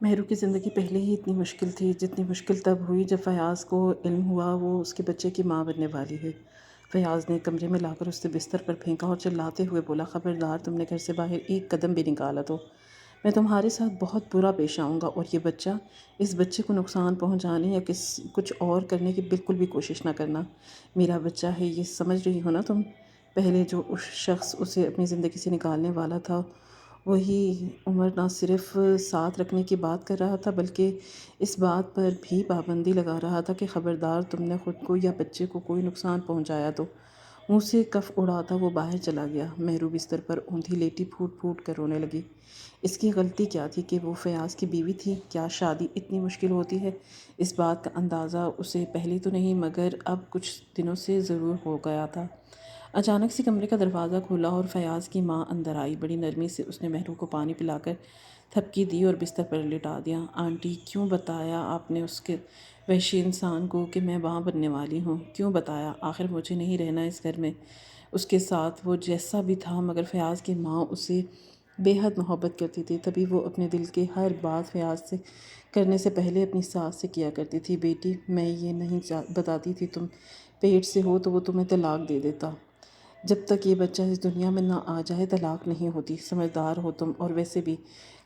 مہرو کی زندگی پہلے ہی اتنی مشکل تھی جتنی مشکل تب ہوئی جب فیاض کو علم ہوا وہ اس کے بچے کی ماں بننے والی ہے۔ فیاض نے کمرے میں لا کر اسے بستر پر پھینکا اور چلاتے ہوئے بولا، خبردار تم نے گھر سے باہر ایک قدم بھی نکالا تو میں تمہارے ساتھ بہت برا پیش آؤں گا، اور یہ بچہ، اس بچے کو نقصان پہنچانے یا کچھ اور کرنے کی بالکل بھی کوشش نہ کرنا۔ میرا بچہ ہے، یہ سمجھ رہی ہو نا تم؟ پہلے جو اس شخص اسے اپنی زندگی سے نکالنے والا تھا، وہی عمر نہ صرف ساتھ رکھنے کی بات کر رہا تھا بلکہ اس بات پر بھی پابندی لگا رہا تھا کہ خبردار تم نے خود کو یا بچے کو کوئی نقصان پہنچایا تو۔ منہ سے کف اڑاتا وہ باہر چلا گیا۔ مہرو بستر پر اوندھی لیٹی پھوٹ پھوٹ کر رونے لگی۔ اس کی غلطی کیا تھی کہ وہ فیاض کی بیوی تھی؟ کیا شادی اتنی مشکل ہوتی ہے؟ اس بات کا اندازہ اسے پہلے تو نہیں مگر اب کچھ دنوں سے ضرور ہو گیا تھا۔ اچانک سے کمرے کا دروازہ کھلا اور فیاض کی ماں اندر آئی۔ بڑی نرمی سے اس نے مہرو کو پانی پلا کر تھپکی دی اور بستر پر لٹا دیا۔ آنٹی، کیوں بتایا آپ نے اس کے وحشی انسان کو کہ میں ماں بننے والی ہوں؟ کیوں بتایا؟ آخر مجھے نہیں رہنا اس گھر میں اس کے ساتھ، وہ جیسا بھی تھا، مگر فیاض کی ماں اسے بے حد محبت کرتی تھی، تبھی وہ اپنے دل کی ہر بات فیاض سے کرنے سے پہلے اپنی ساس سے کیا کرتی تھی۔ بیٹی، میں یہ نہیں بتاتی تھی تم پیٹ سے ہو تو وہ تمہیں طلاق دے دیتا۔ جب تک یہ بچہ اس دنیا میں نہ آ جائے طلاق نہیں ہوتی۔ سمجھدار ہو تم، اور ویسے بھی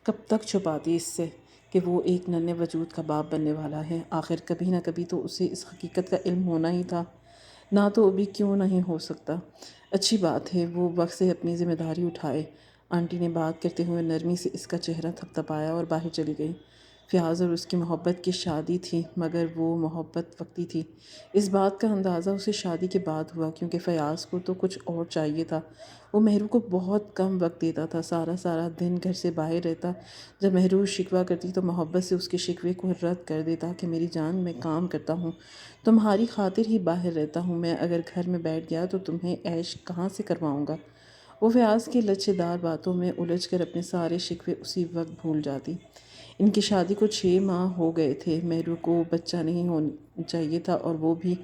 کب تک چھپاتی اس سے کہ وہ ایک ننھے وجود کا باپ بننے والا ہے؟ آخر کبھی نہ کبھی تو اسے اس حقیقت کا علم ہونا ہی تھا، نہ تو ابھی کیوں نہیں ہو سکتا؟ اچھی بات ہے، وہ وقت سے اپنی ذمہ داری اٹھائے۔ آنٹی نے بات کرتے ہوئے نرمی سے اس کا چہرہ تھپتھپایا اور باہر چلی گئی۔ فیاض اور اس کی محبت کی شادی تھی، مگر وہ محبت وقتی تھی۔ اس بات کا اندازہ اسے شادی کے بعد ہوا، کیونکہ فیاض کو تو کچھ اور چاہیے تھا۔ وہ مہرو کو بہت کم وقت دیتا تھا، سارا دن گھر سے باہر رہتا۔ جب مہرو شکوہ کرتی تو محبت سے اس کے شکوے کو رد کر دیتا کہ میری جان، میں کام کرتا ہوں، تمہاری خاطر ہی باہر رہتا ہوں، میں اگر گھر میں بیٹھ گیا تو تمہیں عیش کہاں سے کرواؤں گا؟ وہ فیاض کی لچھے دار باتوں میں الجھ کر اپنے سارے شکوے اسی وقت بھول جاتی۔ ان کی شادی کو 6 ماہ ہو گئے تھے۔ مہرو کو بچہ نہیں ہونا چاہیے تھا اور وہ بھی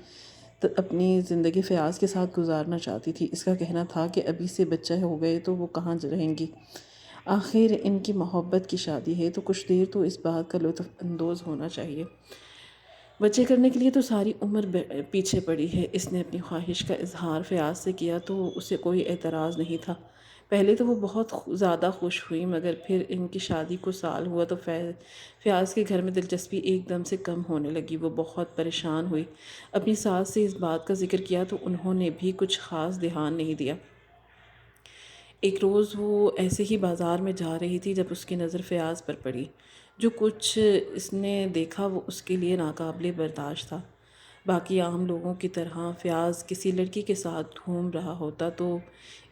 اپنی زندگی فیاض کے ساتھ گزارنا چاہتی تھی۔ اس کا کہنا تھا کہ ابھی سے بچہ ہو گئے تو وہ کہاں رہیں گی؟ آخر ان کی محبت کی شادی ہے تو کچھ دیر تو اس بات کا لطف اندوز ہونا چاہیے۔ بچے کرنے کے لیے تو ساری عمر پیچھے پڑی ہے۔ اس نے اپنی خواہش کا اظہار فیاض سے کیا تو اسے کوئی اعتراض نہیں تھا۔ پہلے تو وہ بہت زیادہ خوش ہوئی، مگر پھر ان کی شادی کو سال ہوا تو فیاض کے گھر میں دلچسپی ایک دم سے کم ہونے لگی۔ وہ بہت پریشان ہوئی۔ اپنی ساس سے اس بات کا ذکر کیا تو انہوں نے بھی کچھ خاص دھیان نہیں دیا۔ ایک روز وہ ایسے ہی بازار میں جا رہی تھی جب اس کی نظر فیاض پر پڑی۔ جو کچھ اس نے دیکھا وہ اس کے لیے ناقابل برداشت تھا۔ باقی عام لوگوں کی طرح فیاض کسی لڑکی کے ساتھ گھوم رہا ہوتا تو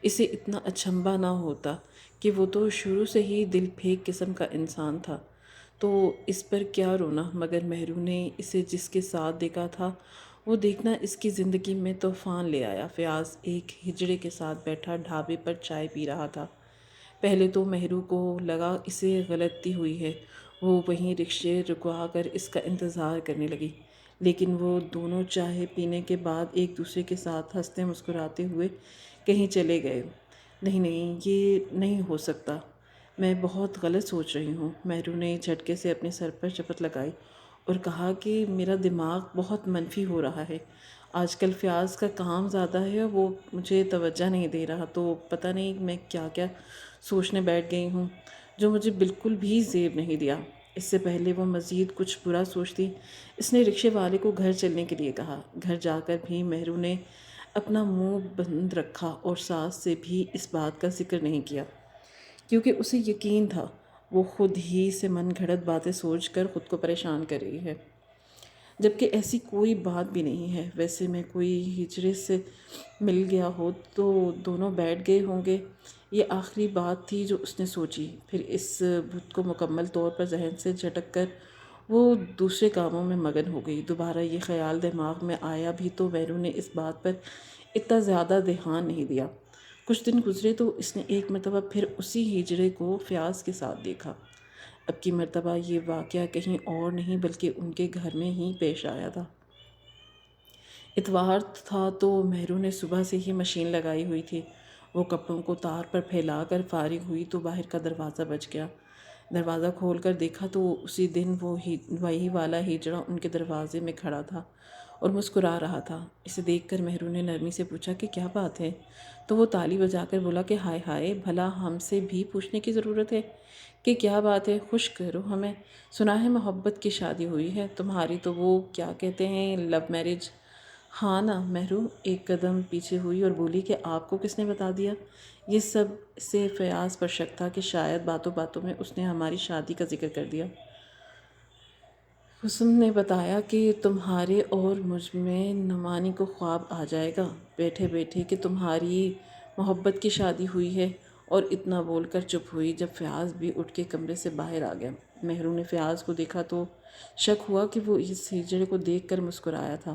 اسے اتنا اچنبھا نہ ہوتا کہ وہ تو شروع سے ہی دل پھیک قسم کا انسان تھا، تو اس پر کیا رونا؟ مگر مہرو نے اسے جس کے ساتھ دیکھا تھا وہ دیکھنا اس کی زندگی میں طوفان لے آیا۔ فیاض ایک ہجڑے کے ساتھ بیٹھا ڈھابے پر چائے پی رہا تھا۔ پہلے تو مہرو کو لگا اسے غلطی ہوئی ہے، وہ وہیں رکشے رکوا کر اس کا انتظار کرنے لگی، لیکن وہ دونوں چائے پینے کے بعد ایک دوسرے کے ساتھ ہنستے مسکراتے ہوئے کہیں چلے گئے۔ نہیں، یہ نہیں ہو سکتا، میں بہت غلط سوچ رہی ہوں۔ مہرو نے جھٹکے سے اپنے سر پر چپت لگائی اور کہا کہ میرا دماغ بہت منفی ہو رہا ہے۔ آج کل فیاض کا کام زیادہ ہے، وہ مجھے توجہ نہیں دے رہا، تو پتہ نہیں میں کیا کیا سوچنے بیٹھ گئی ہوں جو مجھے بالکل بھی زیب نہیں دیا۔ اس سے پہلے وہ مزید کچھ برا سوچتی، اس نے رکشے والے کو گھر چلنے کے لیے کہا۔ گھر جا کر بھی مہرو نے اپنا منہ بند رکھا اور ساس سے بھی اس بات کا ذکر نہیں کیا، کیونکہ اسے یقین تھا وہ خود ہی سے من گھڑت باتیں سوچ کر خود کو پریشان کر رہی ہے، جبکہ ایسی کوئی بات بھی نہیں ہے۔ ویسے میں کوئی ہجڑے سے مل گیا ہو تو دونوں بیٹھ گئے ہوں گے، یہ آخری بات تھی جو اس نے سوچی۔ پھر اس بت کو مکمل طور پر ذہن سے جھٹک کر وہ دوسرے کاموں میں مگن ہو گئی۔ دوبارہ یہ خیال دماغ میں آیا بھی تو مہرو نے اس بات پر اتنا زیادہ دھیان نہیں دیا۔ کچھ دن گزرے تو اس نے ایک مرتبہ پھر اسی ہجڑے کو فیاض کے ساتھ دیکھا۔ اب کی مرتبہ یہ واقعہ کہیں اور نہیں بلکہ ان کے گھر میں ہی پیش آیا تھا۔ اتوار تھا تو مہرو نے صبح سے ہی مشین لگائی ہوئی تھی۔ وہ کپڑوں کو تار پر پھیلا کر فارغ ہوئی تو باہر کا دروازہ بج گیا۔ دروازہ کھول کر دیکھا تو اسی دن وہی والا ہجڑا ان کے دروازے میں کھڑا تھا اور مسکرا رہا تھا۔ اسے دیکھ کر مہرو نے نرمی سے پوچھا کہ کیا بات ہے؟ تو وہ تالی بجا کر بولا کہ ہائے ہائے، بھلا ہم سے بھی پوچھنے کی ضرورت ہے کہ کیا بات ہے؟ خوش کرو ہمیں، سنا ہے محبت کی شادی ہوئی ہے تمہاری، تو وہ کیا کہتے ہیں، لو میرج؟ ہاں نا۔ مہرو ایک قدم پیچھے ہوئی اور بولی کہ آپ کو کس نے بتا دیا؟ یہ سب سے فیاض پر شک تھا کہ شاید باتوں باتوں میں اس نے ہماری شادی کا ذکر کر دیا۔ حسن نے بتایا کہ تمہارے اور مجھ میں نعمانی کو خواب آ جائے گا بیٹھے بیٹھے کہ تمہاری محبت کی شادی ہوئی ہے، اور اتنا بول کر چپ ہوئی جب فیاض بھی اٹھ کے کمرے سے باہر آ گیا۔ مہرو نے فیاض کو دیکھا تو شک ہوا کہ وہ اس ہجڑے کو دیکھ کر مسکرایا تھا،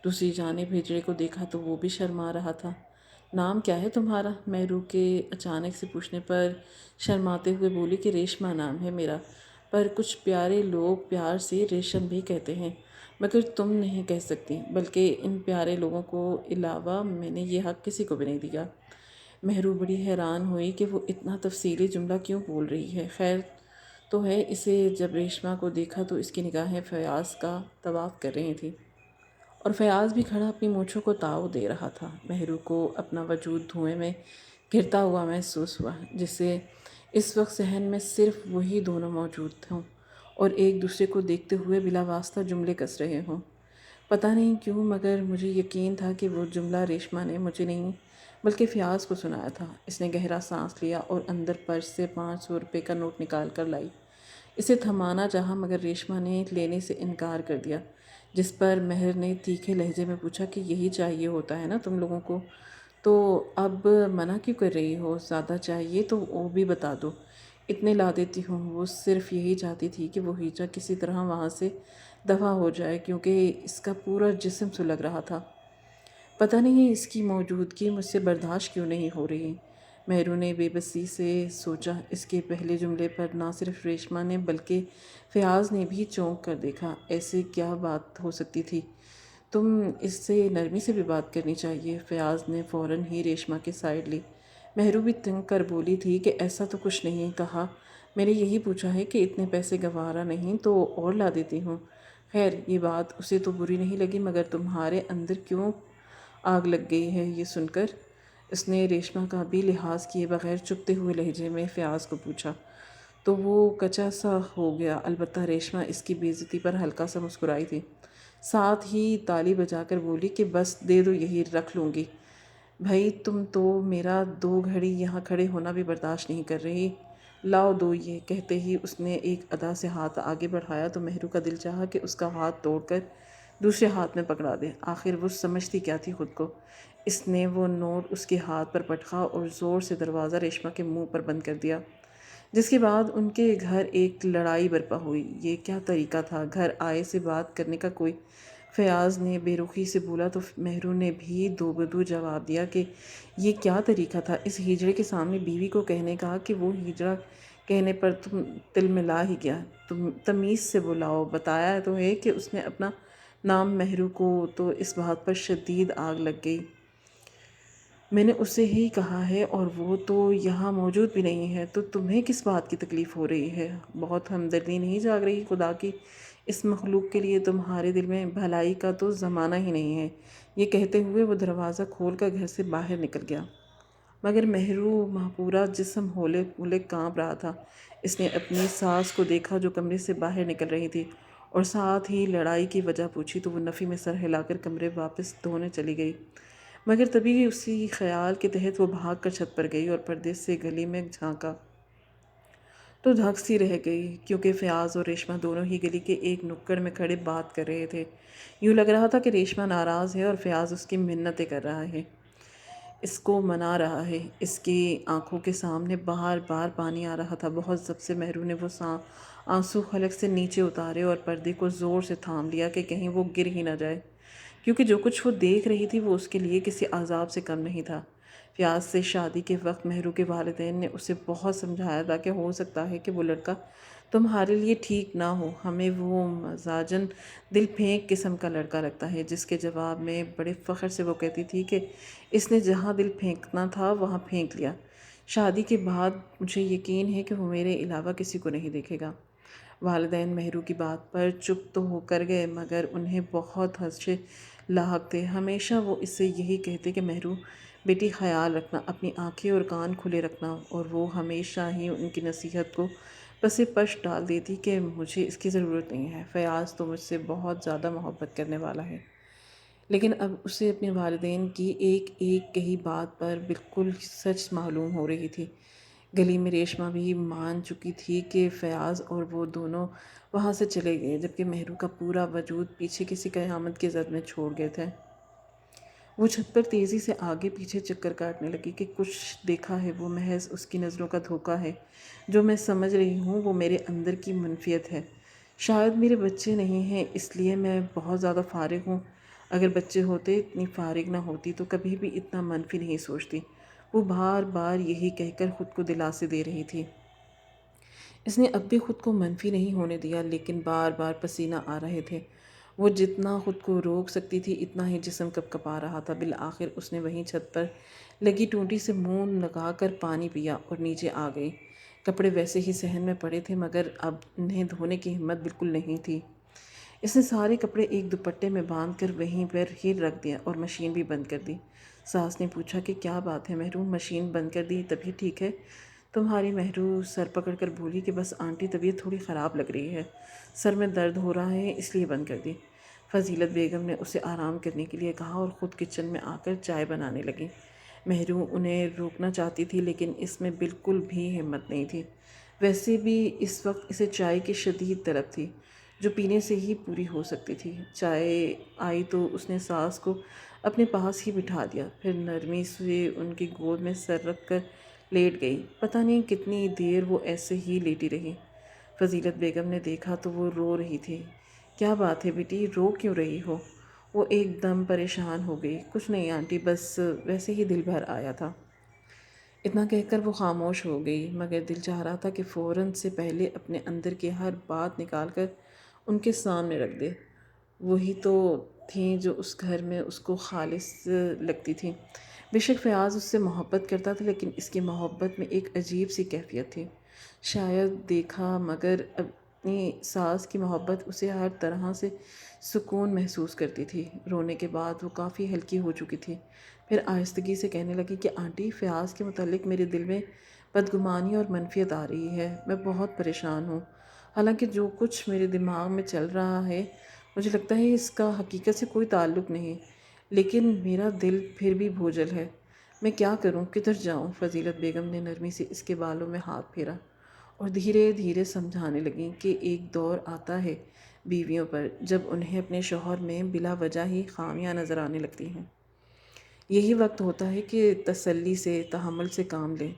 دوسری جانب ہجڑے کو دیکھا تو وہ بھی شرما رہا تھا۔ نام کیا ہے تمہارا؟ مہرو کے اچانک سے پوچھنے پر شرماتے ہوئے بولی کہ ریشمہ نام ہے میرا، پر کچھ پیارے لوگ پیار سے ریشم بھی کہتے ہیں، مگر تم نہیں کہہ سکتی، بلکہ ان پیارے لوگوں کو علاوہ میں نے یہ حق کسی کو بھی نہیں دیا۔ مہرو بڑی حیران ہوئی کہ وہ اتنا تفصیلی جملہ کیوں بول رہی ہے۔ خیر تو ہے، اسے جب ریشمہ کو دیکھا تو اس کی نگاہیں فیاض کا طواف کر رہی تھیں، اور فیاض بھی کھڑا اپنی مونچھوں کو تاؤ دے رہا تھا۔ مہرو کو اپنا وجود دھوئیں میں گھرتا ہوا محسوس ہوا، جسے اس وقت ذہن میں صرف وہی دونوں موجود ہوں اور ایک دوسرے کو دیکھتے ہوئے بلا واسطہ جملے کس رہے ہوں۔ پتہ نہیں کیوں، مگر مجھے یقین تھا کہ وہ جملہ ریشمہ نے مجھے نہیں بلکہ فیاض کو سنایا تھا۔ اس نے گہرا سانس لیا اور اندر پرس سے 500 روپے کا نوٹ نکال کر لائی۔ اسے تھمانا چاہا مگر ریشمہ نے لینے سے انکار کر دیا، جس پر مہر نے تیکھے لہجے میں پوچھا کہ یہی چاہیے ہوتا ہے نا تم لوگوں کو، تو اب منع کیوں کر رہی ہو؟ زیادہ چاہیے تو وہ بھی بتا دو، اتنے لا دیتی ہوں۔ وہ صرف یہی چاہتی تھی کہ وہ ہیجا کسی طرح وہاں سے دفع ہو جائے، کیونکہ اس کا پورا جسم سلگ رہا تھا۔ پتہ نہیں اس کی موجودگی مجھ سے برداشت کیوں نہیں ہو رہی۔ مہرو نے بے بسی سے سوچا۔ اس کے پہلے جملے پر نہ صرف ریشمہ نے بلکہ فیاض نے بھی چونک کر دیکھا۔ ایسے کیا بات ہو سکتی تھی؟ تم اس سے نرمی سے بھی بات کرنی چاہیے۔ فیاض نے فوراً ہی ریشمہ کی سائڈ لی۔ مہرو بھی تنگ کر بولی تھی کہ ایسا تو کچھ نہیں کہا، میں نے یہی پوچھا ہے کہ اتنے پیسے گوارا نہیں تو اور لا دیتی ہوں۔ خیر یہ بات اسے تو بری نہیں لگی، مگر تمہارے اندر کیوں آگ لگ گئی ہے یہ سن کر؟ اس نے ریشمہ کا بھی لحاظ کیے بغیر چپتے ہوئے لہجے میں فیاض کو پوچھا تو وہ کچا سا ہو گیا۔ البتہ ریشمہ اس کی بے عزتی پر ہلکا سا مسکرائی تھی، ساتھ ہی تالی بجا کر بولی کہ بس دے دو، یہی رکھ لوں گی۔ بھئی تم تو میرا 2 گھڑی یہاں کھڑے ہونا بھی برداشت نہیں کر رہی، لاؤ دو یہ۔ کہتے ہی اس نے ایک ادا سے ہاتھ آگے بڑھایا تو مہرو کا دل چاہا کہ اس کا ہاتھ توڑ کر دوسرے ہاتھ میں پکڑا دے۔ آخر وہ سمجھتی کیا تھی خود کو؟ اس نے وہ نوٹ اس کے ہاتھ پر پٹکا اور زور سے دروازہ ریشمہ کے منہ پر بند کر دیا، جس کے بعد ان کے گھر ایک لڑائی برپا ہوئی۔ یہ کیا طریقہ تھا گھر آئے سے بات کرنے کا کوئی؟ فیاض نے بے رخی سے بولا تو مہرو نے بھی دو بدو جواب دیا کہ یہ کیا طریقہ تھا اس ہجڑے کے سامنے بیوی کو کہنے کا کہ وہ ہجڑا کہنے پر تم تل میں لا ہی گیا؟ تم تمیز سے بلاؤ۔ بتایا تو ہے کہ اس نے اپنا نام مہرو کو تو اس بات پر شدید آگ لگ گئی۔ میں نے اسے ہی کہا ہے اور وہ تو یہاں موجود بھی نہیں ہے، تو تمہیں کس بات کی تکلیف ہو رہی ہے؟ بہت ہمدردی نہیں جاگ رہی خدا کی اس مخلوق کے لیے؟ تمہارے دل میں بھلائی کا تو زمانہ ہی نہیں ہے۔ یہ کہتے ہوئے وہ دروازہ کھول کر گھر سے باہر نکل گیا، مگر مہرو پورا جسم ہولے ہولے کانپ رہا تھا۔ اس نے اپنی ساس کو دیکھا جو کمرے سے باہر نکل رہی تھی اور ساتھ ہی لڑائی کی وجہ پوچھی تو وہ نفی میں سر ہلا کر کمرے واپس دھونے چلی گئی، مگر تبھی اسی خیال کے تحت وہ بھاگ کر چھت پر گئی اور پردے سے گلی میں جھانکا تو دھک سی رہ گئی، کیونکہ فیاض اور ریشمہ دونوں ہی گلی کے ایک نکڑ میں کھڑے بات کر رہے تھے۔ یوں لگ رہا تھا کہ ریشمہ ناراض ہے اور فیاض اس کی منتیں کر رہا ہے، اس کو منا رہا ہے۔ اس کی آنکھوں کے سامنے بار بار پانی آ رہا تھا۔ بہت ضبط سے مہرو نے وہ آنسو حلق سے نیچے اتارے اور پردے کو زور سے تھام لیا کہ کہیں وہ گر ہی نہ جائے، کیونکہ جو کچھ وہ دیکھ رہی تھی وہ اس کے لیے کسی عذاب سے کم نہیں تھا۔ فیاض سے شادی کے وقت مہرو کے والدین نے اسے بہت سمجھایا تھا کہ ہو سکتا ہے کہ وہ لڑکا تمہارے لیے ٹھیک نہ ہو، ہمیں وہ مزاجاً دل پھینک قسم کا لڑکا لگتا ہے، جس کے جواب میں بڑے فخر سے وہ کہتی تھی کہ اس نے جہاں دل پھینکنا تھا وہاں پھینک لیا۔ شادی کے بعد مجھے یقین ہے کہ وہ میرے علاوہ کسی کو نہیں دیکھے گا۔ والدین مہرو کی بات پر چپ تو ہو کر گئے مگر انہیں بہت حدشے لاحق تھے۔ ہمیشہ وہ اس سے یہی کہتے کہ مہرو بیٹی خیال رکھنا، اپنی آنکھیں اور کان کھلے رکھنا، اور وہ ہمیشہ ہی ان کی نصیحت کو پس پش ڈال دیتی کہ مجھے اس کی ضرورت نہیں ہے، فیاض تو مجھ سے بہت زیادہ محبت کرنے والا ہے۔ لیکن اب اسے اپنے والدین کی ایک ایک کہی بات پر بالکل سچ معلوم ہو رہی تھی۔ گلی میں ریشمہ بھی مان چکی تھی کہ فیاض اور وہ دونوں وہاں سے چلے گئے، جبکہ مہرو کا پورا وجود پیچھے کسی قیامت کی زد میں چھوڑ گئے تھے۔ وہ چھت پر تیزی سے آگے پیچھے چکر کاٹنے لگی کہ کچھ دیکھا ہے وہ محض اس کی نظروں کا دھوکہ ہے۔ جو میں سمجھ رہی ہوں وہ میرے اندر کی منفیت ہے۔ شاید میرے بچے نہیں ہیں اس لیے میں بہت زیادہ فارغ ہوں۔ اگر بچے ہوتے، اتنی فارغ نہ ہوتی تو کبھی بھی اتنا منفی نہیں سوچتی۔ وہ بار بار یہی کہہ کر خود کو دلاسے دے رہی تھی۔ اس نے اب بھی خود کو منفی نہیں ہونے دیا، لیکن بار بار پسینہ آ رہے تھے۔ وہ جتنا خود کو روک سکتی تھی اتنا ہی جسم کپ کپا رہا تھا۔ بالآخر اس نے وہیں چھت پر لگی ٹونٹی سے منہ لگا کر پانی پیا اور نیچے آ گئی۔ کپڑے ویسے ہی صحن میں پڑے تھے مگر اب انہیں دھونے کی ہمت بالکل نہیں تھی۔ اس نے سارے کپڑے ایک دوپٹے میں باندھ کر وہیں پر ہی رکھ دیا اور مشین بھی بند کر دی۔ ساس نے پوچھا کہ کیا بات ہے مہرو، مشین بند کر دی، طبیعت ٹھیک ہے تمہاری؟ مہرو سر پکڑ کر بولی کہ بس آنٹی طبیعت تھوڑی خراب لگ رہی ہے، سر میں درد ہو رہا ہے اس لیے بند کر دی۔ فضیلت بیگم نے اسے آرام کرنے کے لیے کہا اور خود کچن میں آ کر چائے بنانے لگی۔ مہرو انہیں روکنا چاہتی تھی لیکن اس میں بالکل بھی ہمت نہیں تھی۔ ویسے بھی اس وقت اسے چائے کی شدید طلب تھی جو پینے سے ہی پوری ہو سکتی تھی۔ چائے آئی تو اس نے ساس کو اپنے پاس ہی بٹھا دیا، پھر نرمی سے ان کی گود میں سر رکھ کر لیٹ گئی۔ پتہ نہیں کتنی دیر وہ ایسے ہی لیٹی رہی۔ فضیلت بیگم نے دیکھا تو وہ رو رہی تھی۔ کیا بات ہے بیٹی، رو کیوں رہی ہو؟ وہ ایک دم پریشان ہو گئی۔ کچھ نہیں آنٹی، بس ویسے ہی دل بھر آیا تھا۔ اتنا کہہ کر وہ خاموش ہو گئی مگر دل چاہ رہا تھا کہ فوراً سے پہلے اپنے اندر کی ہر بات نکال کر ان کے سامنے رکھ دے۔ وہی تو تھیں جو اس گھر میں اس کو خالص لگتی تھیں۔ بے شک فیاض اس سے محبت کرتا تھا لیکن اس کی محبت میں ایک عجیب سی کیفیت تھی۔ شاید دیکھا مگر اپنی ساس کی محبت اسے ہر طرح سے سکون محسوس کرتی تھی۔ رونے کے بعد وہ کافی ہلکی ہو چکی تھی، پھر آہستگی سے کہنے لگی کہ آنٹی فیاض کے متعلق میرے دل میں بدگمانی اور منفیت آ رہی ہے، میں بہت پریشان ہوں۔ حالانکہ جو کچھ میرے دماغ میں چل رہا ہے مجھے لگتا ہے اس کا حقیقت سے کوئی تعلق نہیں، لیکن میرا دل پھر بھی بوجھل ہے۔ میں کیا کروں، کدھر جاؤں؟ فضیلت بیگم نے نرمی سے اس کے بالوں میں ہاتھ پھیرا اور دھیرے دھیرے سمجھانے لگیں کہ ایک دور آتا ہے بیویوں پر جب انہیں اپنے شوہر میں بلا وجہ ہی خامیاں نظر آنے لگتی ہیں۔ یہی وقت ہوتا ہے کہ تسلی سے، تحمل سے کام لیں،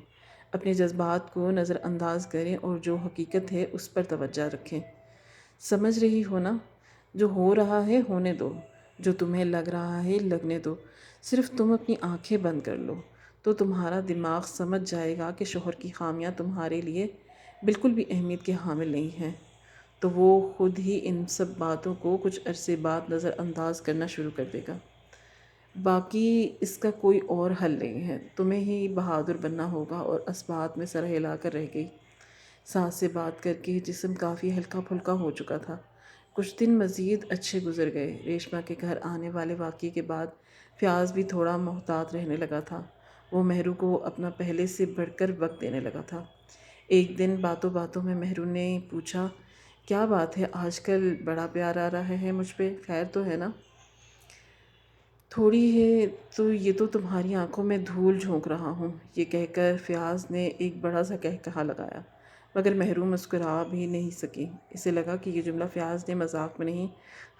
اپنے جذبات کو نظر انداز کریں اور جو حقیقت ہے اس پر توجہ رکھیں۔ سمجھ رہی ہو نا؟ جو ہو رہا ہے ہونے دو، جو تمہیں لگ رہا ہے لگنے دو، صرف تم اپنی آنکھیں بند کر لو تو تمہارا دماغ سمجھ جائے گا کہ شوہر کی خامیاں تمہارے لیے بالکل بھی اہمیت کے حامل نہیں ہیں، تو وہ خود ہی ان سب باتوں کو کچھ عرصے بعد نظر انداز کرنا شروع کر دے گا۔ باقی اس کا کوئی اور حل نہیں ہے، تمہیں ہی بہادر بننا ہوگا۔ اور اسبات میں سر ہلا کر رہ گئی۔ ساس سے بات کر کے جسم کافی ہلکا پھلکا ہو چکا تھا۔ کچھ دن مزید اچھے گزر گئے۔ ریشمہ کے گھر آنے والے واقعے کے بعد فیاض بھی تھوڑا محتاط رہنے لگا تھا۔ وہ مہرو کو اپنا پہلے سے بڑھ کر وقت دینے لگا تھا۔ ایک دن باتوں باتوں میں مہرو نے پوچھا، کیا بات ہے آج کل بڑا پیار آ رہا ہے مجھ پہ، خیر تو ہے نا؟ تھوڑی ہے تو یہ تو تمہاری آنکھوں میں دھول جھونک رہا ہوں۔ یہ کہہ کر فیاض نے ایک بڑا سا کہا لگایا مگر مہرو مسکرا بھی نہیں سکی۔ اسے لگا کہ یہ جملہ فیاض نے مذاق میں نہیں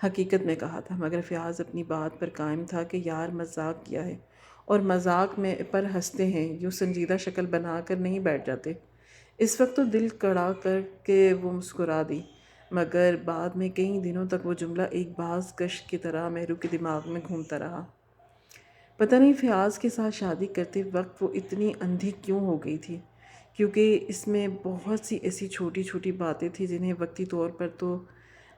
حقیقت میں کہا تھا، مگر فیاض اپنی بات پر قائم تھا کہ یار مذاق کیا ہے اور مذاق میں پر ہنستے ہیں، یوں سنجیدہ شکل بنا کر نہیں بیٹھ جاتے۔ اس وقت تو دل کڑا کر کے وہ مسکرا دی مگر بعد میں کئی دنوں تک وہ جملہ ایک باز گشت کی طرح مہرو کے دماغ میں گھومتا رہا۔ پتہ نہیں فیاض کے ساتھ شادی کرتے وقت وہ اتنی اندھی کیوں ہو گئی تھی، کیونکہ اس میں بہت سی ایسی چھوٹی چھوٹی باتیں تھیں جنہیں وقتی طور پر تو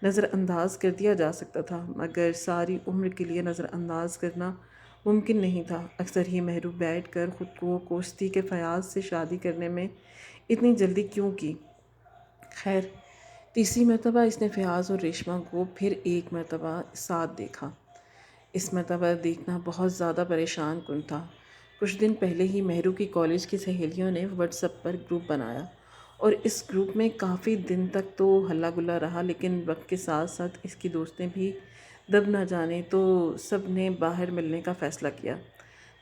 نظر انداز کر دیا جا سکتا تھا مگر ساری عمر کے لیے نظر انداز کرنا ممکن نہیں تھا۔ اکثر ہی مہرو بیٹھ کر خود کو کوستی کہ فیاض سے شادی کرنے میں اتنی جلدی کیوں کی۔ خیر، تیسری مرتبہ اس نے فیاض اور ریشمہ کو پھر ایک مرتبہ ساتھ دیکھا۔ اس مرتبہ دیکھنا بہت زیادہ پریشان کن تھا۔ کچھ دن پہلے ہی مہرو کی کالج کی سہیلیوں نے واٹس ایپ پر گروپ بنایا اور اس گروپ میں کافی دن تک تو ہلا گلا رہا، لیکن وقت کے ساتھ ساتھ اس کی دوستیں بھی دب نہ جانے تو سب نے باہر ملنے کا فیصلہ کیا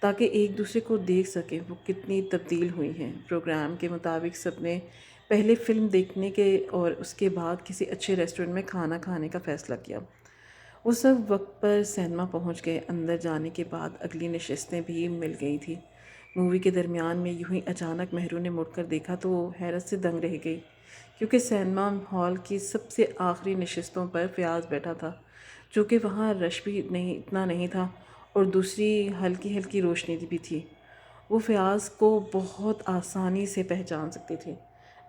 تاکہ ایک دوسرے کو دیکھ سکیں وہ کتنی تبدیل ہوئی ہیں۔ پروگرام کے مطابق سب نے پہلے فلم دیکھنے کے اور اس کے بعد کسی اچھے ریسٹورنٹ میں کھانا کھانے کا فیصلہ کیا۔ وہ سب وقت پر سینما پہنچ گئے۔ اندر جانے کے بعد اگلی نشستیں بھی مل گئی تھیں۔ مووی کے درمیان میں یوں ہی اچانک مہرو نے مڑ کر دیکھا تو وہ حیرت سے دنگ رہ گئی، کیونکہ سینما ہال کی سب سے آخری نشستوں پر فیاض بیٹھا تھا، چونکہ وہاں رش بھی اتنا نہیں تھا اور دوسری ہلکی ہلکی روشنی بھی تھی۔ وہ فیاض کو بہت آسانی سے پہچان سکتی تھی،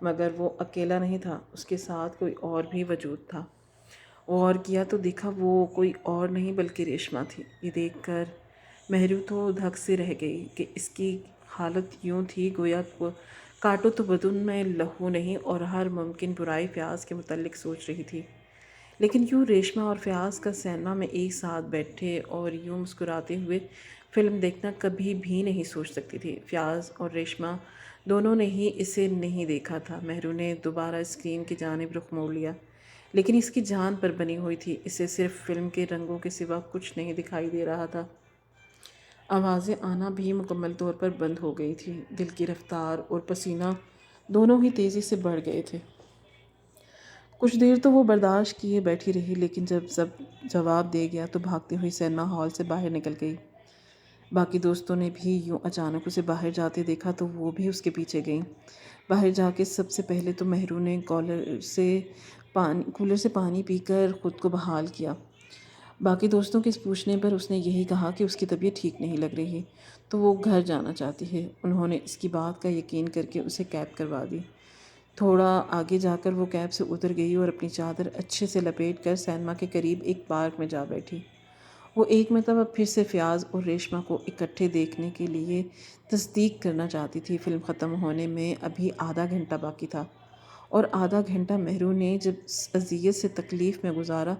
مگر وہ اکیلا نہیں تھا، اس کے ساتھ کوئی اور بھی وجود تھا۔ غور کیا تو دیکھا وہ کوئی اور نہیں بلکہ ریشمہ تھی۔ یہ دیکھ کر مہرو تو دھک سے رہ گئی کہ اس کی حالت یوں تھی گویا کاٹو تو بدن میں لہو نہیں، اور ہر ممکن برائی فیاض کے متعلق سوچ رہی تھی۔ لیکن یوں ریشمہ اور فیاض کا سینما میں ایک ساتھ بیٹھے اور یوں مسکراتے ہوئے فلم دیکھنا کبھی بھی نہیں سوچ سکتی تھی۔ فیاض اور ریشمہ دونوں نے ہی اسے نہیں دیکھا تھا۔ مہرو نے دوبارہ اسکرین کی جانب رخ موڑ لیا، لیکن اس کی جان پر بنی ہوئی تھی، اسے صرف فلم کے رنگوں کے سوا کچھ نہیں دکھائی دے رہا تھا۔ آوازیں آنا بھی مکمل طور پر بند ہو گئی تھی۔ دل کی رفتار اور پسینہ دونوں ہی تیزی سے بڑھ گئے تھے۔ کچھ دیر تو وہ برداشت کیے بیٹھی رہی، لیکن جب سب جواب دے گیا تو بھاگتی ہوئی سینما ہال سے باہر نکل گئی۔ باقی دوستوں نے بھی یوں اچانک اسے باہر جاتے دیکھا تو وہ بھی اس کے پیچھے گئیں۔ باہر جا کے سب سے پہلے تو مہرو نے کولر سے پانی پی کر خود کو بحال کیا۔ باقی دوستوں کے پوچھنے پر اس نے یہی کہا کہ اس کی طبیعت ٹھیک نہیں لگ رہی تو وہ گھر جانا چاہتی ہے۔ انہوں نے اس کی بات کا یقین کر کے اسے کیب کروا دی۔ تھوڑا آگے جا کر وہ کیب سے اتر گئی اور اپنی چادر اچھے سے لپیٹ کر سینما کے قریب ایک پارک میں جا بیٹھی۔ وہ ایک مرتبہ پھر سے فیاض اور ریشمہ کو اکٹھے دیکھنے کے لیے تصدیق کرنا چاہتی تھی۔ فلم ختم ہونے میں ابھی آدھا گھنٹہ باقی تھا اور آدھا گھنٹہ مہرو نے جب اذیت سے تکلیف میں گزارا،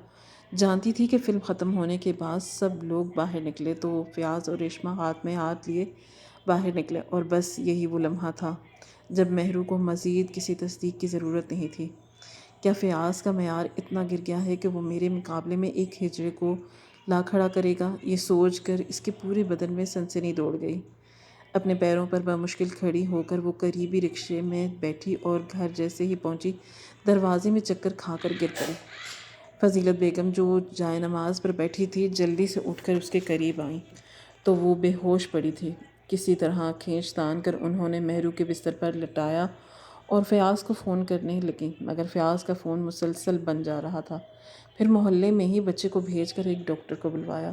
جانتی تھی کہ فلم ختم ہونے کے بعد سب لوگ باہر نکلے تو فیاض اور ریشمہ ہاتھ میں ہاتھ لیے باہر نکلے، اور بس یہی وہ لمحہ تھا جب مہرو کو مزید کسی تصدیق کی ضرورت نہیں تھی۔ کیا فیاض کا معیار اتنا گر گیا ہے کہ وہ میرے مقابلے میں ایک ہجڑے کو لا کھڑا کرے گا؟ یہ سوچ کر اس کے پورے بدن میں سنسنی دوڑ گئی۔ اپنے پیروں پر بمشکل کھڑی ہو کر وہ قریبی رکشے میں بیٹھی اور گھر جیسے ہی پہنچی دروازے میں چکر کھا کر گر پڑی۔ فضیلت بیگم جو جائے نماز پر بیٹھی تھی جلدی سے اٹھ کر اس کے قریب آئیں تو وہ بے ہوش پڑی تھی۔ کسی طرح کھینچ تان کر انہوں نے مہرو کے بستر پر لٹایا اور فیاض کو فون کرنے لگیں، مگر فیاض کا فون مسلسل بند جا رہا تھا۔ پھر محلے میں ہی بچے کو بھیج کر ایک ڈاکٹر کو بلوایا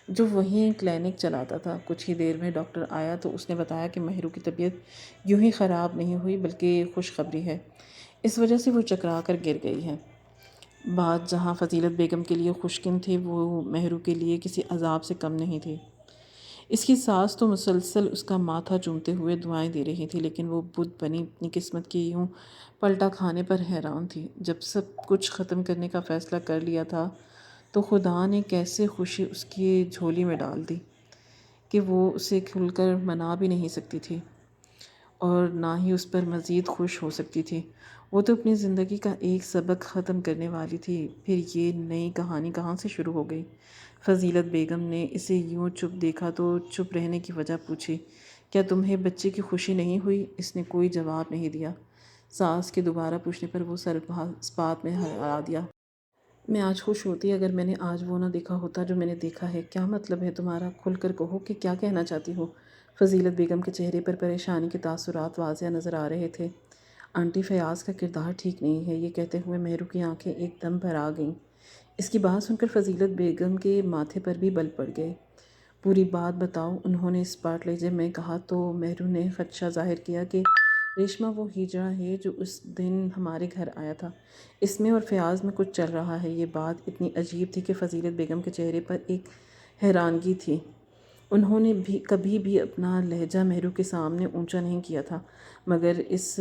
جو وہیں کلینک چلاتا تھا۔ کچھ ہی دیر میں ڈاکٹر آیا تو اس نے بتایا کہ مہرو کی طبیعت یوں ہی خراب نہیں ہوئی بلکہ خوشخبری ہے، اس وجہ سے وہ چکرا کر گر گئی ہے۔ بات جہاں فضیلت بیگم کے لیے خوشکن تھی وہ مہرو کے لیے کسی عذاب سے کم نہیں تھی۔ اس کی ساس تو مسلسل اس کا ماتھا چومتے ہوئے دعائیں دے رہی تھی، لیکن وہ بت بنی اپنی قسمت کے یوں پلٹا کھانے پر حیران تھی۔ جب سب کچھ ختم کرنے کا فیصلہ کر لیا تھا تو خدا نے کیسے خوشی اس کی جھولی میں ڈال دی کہ وہ اسے کھل کر منا بھی نہیں سکتی تھی اور نہ ہی اس پر مزید خوش ہو سکتی تھی۔ وہ تو اپنی زندگی کا ایک سبق ختم کرنے والی تھی، پھر یہ نئی کہانی کہاں سے شروع ہو گئی؟ فضیلت بیگم نے اسے یوں چپ دیکھا تو چپ رہنے کی وجہ پوچھی، کیا تمہیں بچے کی خوشی نہیں ہوئی؟ اس نے کوئی جواب نہیں دیا۔ ساس کے دوبارہ پوچھنے پر وہ سر اس بات میں ہلا دیا۔ میں آج خوش ہوتی اگر میں نے آج وہ نہ دیکھا ہوتا جو میں نے دیکھا ہے۔ کیا مطلب ہے تمہارا؟ کھل کر کہو کہ کیا کہنا چاہتی ہو؟ فضیلت بیگم کے چہرے پر پریشانی کے تاثرات واضح نظر آ رہے تھے۔ آنٹی فیاض کا کردار ٹھیک نہیں ہے، یہ کہتے ہوئے مہرو کی آنکھیں ایک دم بھر آ گئیں۔ اس کی بات سن کر فضیلت بیگم کے ماتھے پر بھی بل پڑ گئے۔ پوری بات بتاؤ، انہوں نے اسپاٹ لہجے میں کہا تو مہرو نے خدشہ ظاہر کیا کہ ریشمہ وہ ہجڑا ہے جو اس دن ہمارے گھر آیا تھا، اس میں اور فیاض میں کچھ چل رہا ہے۔ یہ بات اتنی عجیب تھی کہ فضیلت بیگم کے چہرے پر ایک حیرانگی تھی انہوں نے بھی کبھی بھی اپنا لہجہ مہرو کے سامنے اونچا نہیں کیا تھا، مگر اس